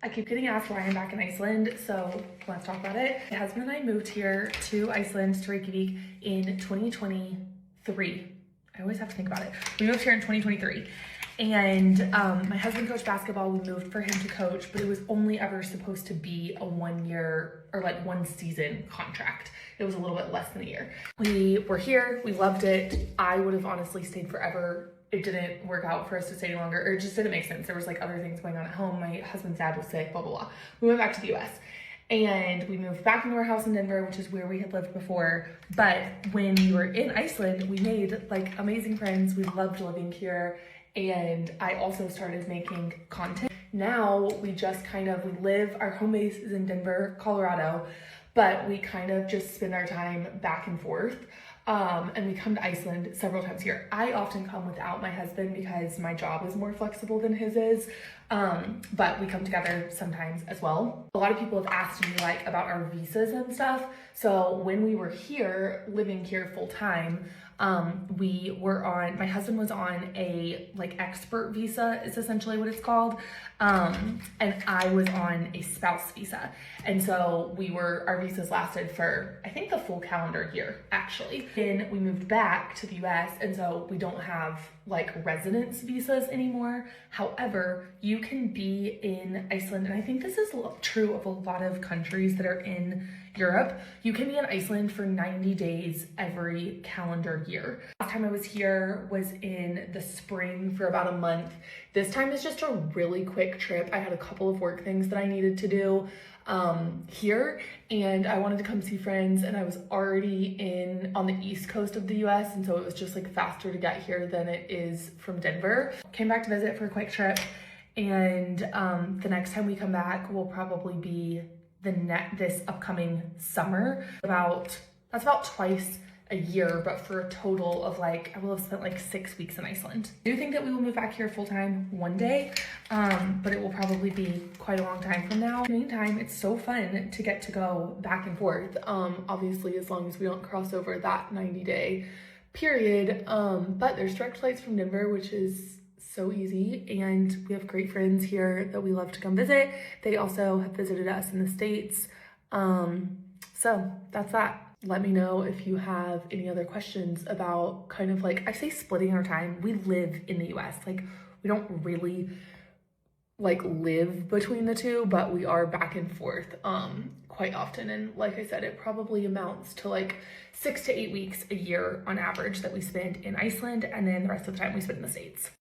I keep getting asked why I'm back in Iceland, so let's talk about it. My husband and I moved here to Iceland, to Reykjavik, in 2023. I always have to think about it. We moved here in 2023. And my husband coached basketball. We moved for him to coach, but it was only ever supposed to be a 1 year or like 1 season contract. It was a little bit less than a year. We were here, we loved it. I would have honestly stayed forever. It didn't work out for us to stay any longer, or it just didn't make sense. There was like other things going on at home. My husband's dad was sick, blah, blah, blah. We went back to the US and we moved back into our house in Denver, which is where we had lived before. But when we were in Iceland, we made like amazing friends. We loved living here. And I also started making content. Now we just we live, our home base is in Denver, Colorado, but we kind of just spend our time back and forth. And we come to Iceland several times a year. I often come without my husband because my job is more flexible than his is. But we come together sometimes as well. A lot of people have asked me like about our visas and stuff. So when we were here, living here full time, my husband was on a like expert visa is essentially what it's called. And I was on a spouse visa. And so our visas lasted for, I think, the full calendar year, actually. Then we moved back to the US, and so we don't have like residence visas anymore. However, you can be in Iceland, and I think this is true of a lot of countries that are in Europe. You can be in Iceland for 90 days every calendar year. Last time I was here was in the spring for about a month. This time is just a really quick trip. I had a couple of work things that I needed to do here, and I wanted to come see friends, and I was already on the east coast of the US, and so it was just like faster to get here than it is from Denver. Came back to visit for a quick trip, and the next time we come back will probably be this upcoming summer. That's about twice a year, but for a total of I will have spent like 6 weeks in Iceland. I do think that we will move back here full time one day, but it will probably be quite a long time from now. In the meantime, it's so fun to get to go back and forth. Obviously, as long as we don't cross over that 90-day period, but there's direct flights from Denver, which is so easy, and we have great friends here that we love to come visit. They also have visited us in the States. So that's that. Let me know if you have any other questions about I say splitting our time. We live in the US. We don't really live between the two, but we are back and forth quite often. And like I said, it probably amounts to 6 to 8 weeks a year on average that we spend in Iceland, and then the rest of the time we spend in the States.